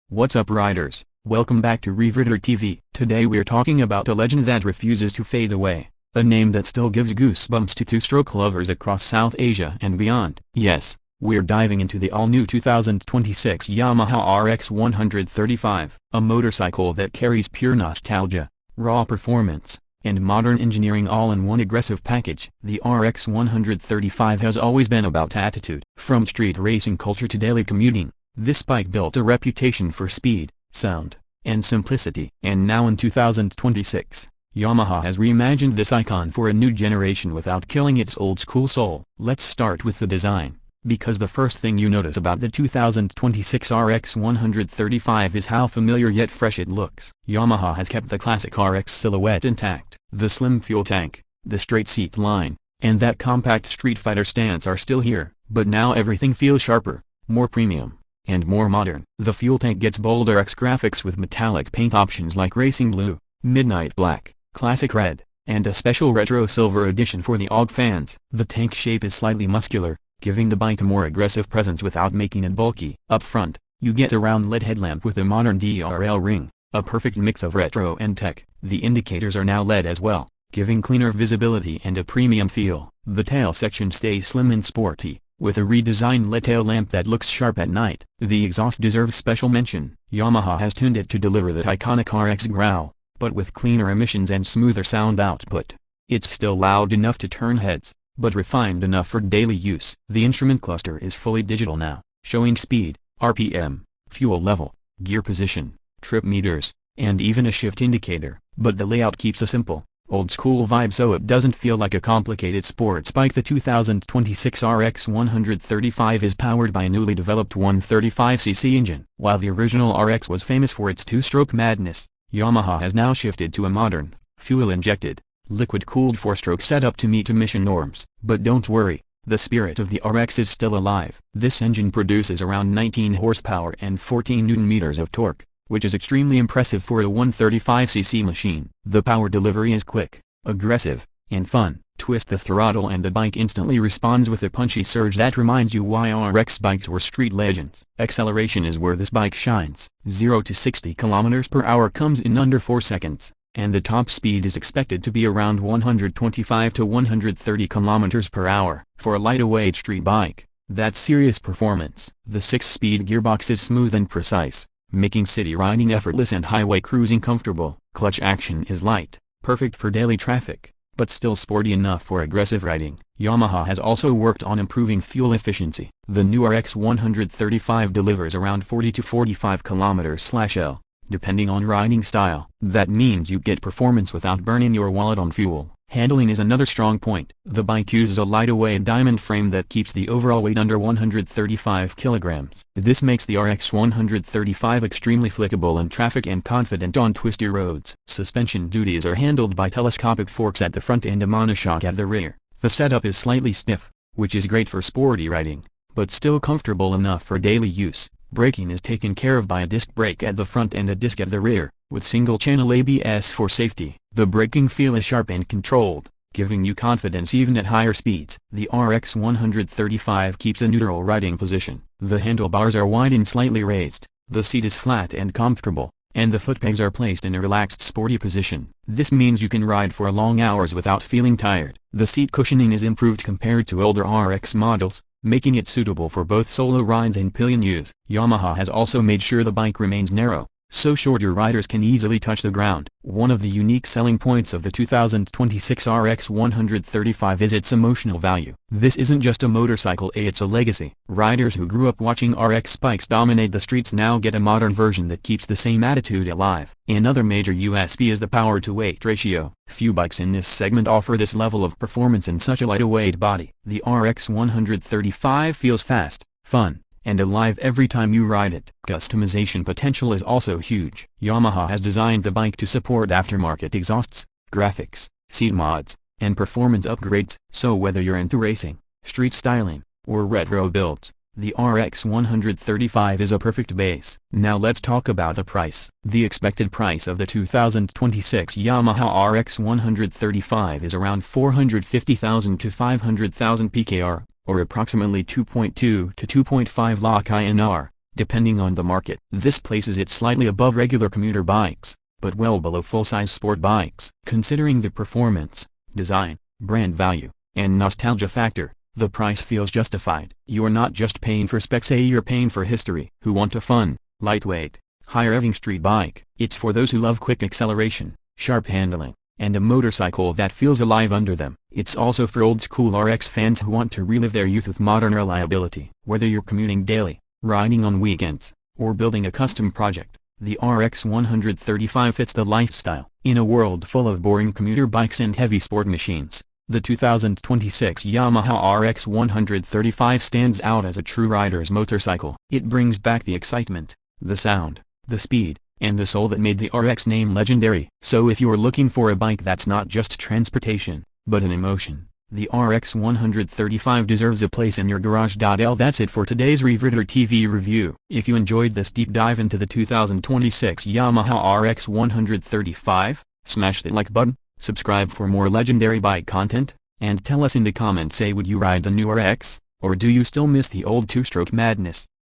What's up riders, welcome back to RevradarTv. Today we're talking about a legend that refuses to fade away, a name that still gives goosebumps to two-stroke lovers across South Asia and beyond. Yes, we're diving into the all-new 2026 Yamaha RX 135, a motorcycle that carries pure nostalgia, raw performance, and modern engineering all in one aggressive package. The RX 135 has always been about attitude. From street racing culture to daily commuting, this bike built a reputation for speed, sound, and simplicity. And now in 2026, Yamaha has reimagined this icon for a new generation without killing its old-school soul. Let's start with the design, because the first thing you notice about the 2026 RX 135 is how familiar yet fresh it looks. Yamaha has kept the classic RX silhouette intact. The slim fuel tank, the straight seat line, and that compact street fighter stance are still here, but now everything feels sharper, more premium, and more modern. The fuel tank gets bolder X graphics with metallic paint options like racing blue, midnight black, classic red, and a special retro silver edition for the AUG fans. The tank shape is slightly muscular, giving the bike a more aggressive presence without making it bulky. Up front, you get a round LED headlamp with a modern DRL ring, a perfect mix of retro and tech. The indicators are now LED as well, giving cleaner visibility and a premium feel. The tail section stays slim and sporty, with a redesigned LED tail lamp that looks sharp at night. The exhaust deserves special mention. Yamaha has tuned it to deliver that iconic RX growl, but with cleaner emissions and smoother sound output. It's still loud enough to turn heads, but refined enough for daily use. The instrument cluster is fully digital now, showing speed, RPM, fuel level, gear position, trip meters, and even a shift indicator. But the layout keeps a simple, old-school vibe so it doesn't feel like a complicated sports bike. The 2026 RX 135 is powered by a newly developed 135cc engine. While the original RX was famous for its two-stroke madness, Yamaha has now shifted to a modern, fuel-injected, liquid-cooled four-stroke setup to meet emission norms. But don't worry, the spirit of the RX is still alive. This engine produces around 19 horsepower and 14 Nm of torque, which is extremely impressive for a 135cc machine. The power delivery is quick, aggressive, and fun. Twist the throttle and the bike instantly responds with a punchy surge that reminds you why RX bikes were street legends. Acceleration is where this bike shines. 0 to 60 km/h comes in under 4 seconds, and the top speed is expected to be around 125 to 130 km/h. For a lightweight street bike, that's serious performance. The 6-speed gearbox is smooth and precise, making city riding effortless and highway cruising comfortable. Clutch action is light, perfect for daily traffic, but still sporty enough for aggressive riding. Yamaha has also worked on improving fuel efficiency. The new RX 135 delivers around 40 to 45 km/h, depending on riding style. That means you get performance without burning your wallet on fuel. Handling is another strong point. The bike uses a lightweight diamond frame that keeps the overall weight under 135 kilograms. This makes the RX 135 extremely flexible in traffic and confident on twisty roads. Suspension duties are handled by telescopic forks at the front and a monoshock at the rear. The setup is slightly stiff, which is great for sporty riding, but still comfortable enough for daily use. Braking is taken care of by a disc brake at the front and a disc at the rear, with single-channel ABS for safety. The braking feel is sharp and controlled, giving you confidence even at higher speeds. The RX 135 keeps a neutral riding position. The handlebars are wide and slightly raised, the seat is flat and comfortable, and the foot pegs are placed in a relaxed sporty position. This means you can ride for long hours without feeling tired. The seat cushioning is improved compared to older RX models, making it suitable for both solo rides and pillion use. Yamaha has also made sure the bike remains narrow, so shorter riders can easily touch the ground. One of the unique selling points of the 2026 RX 135 is its emotional value. This isn't just a motorcycle, it's a legacy. Riders who grew up watching RX bikes dominate the streets now get a modern version that keeps the same attitude alive. Another major USP is the power-to-weight ratio. Few bikes in this segment offer this level of performance in such a lightweight body. The RX 135 feels fast, fun, and alive every time you ride it. Customization potential is also huge. Yamaha has designed the bike to support aftermarket exhausts, graphics, seat mods, and performance upgrades. So whether you're into racing, street styling, or retro builds, the RX 135 is a perfect base. Now let's talk about the price. The expected price of the 2026 Yamaha RX 135 is around 450,000 to 500,000 PKR, or approximately 2.2 to 2.5 lakh INR. depending on the market. This places it slightly above regular commuter bikes, but well below full-size sport bikes. Considering the performance, design, brand value, and nostalgia factor, the price feels justified. You're not just paying for specs, you're paying for history. Who want a fun, lightweight, high-revving street bike? It's for those who love quick acceleration, sharp handling, and a motorcycle that feels alive under them. It's also for old-school RX fans who want to relive their youth with modern reliability. Whether you're commuting daily, riding on weekends, or building a custom project, the RX 135 fits the lifestyle. In a world full of boring commuter bikes and heavy sport machines, the 2026 Yamaha RX 135 stands out as a true rider's motorcycle. It brings back the excitement, the sound, the speed, and the soul that made the RX name legendary. So if you're looking for a bike that's not just transportation, but an emotion, the RX 135 deserves a place in your garage. That's it for today's RevradarTv review. If you enjoyed this deep dive into the 2026 Yamaha RX 135, smash that like button, subscribe for more legendary bike content, and tell us in the comments, would you ride the new RX, or do you still miss the old two-stroke madness?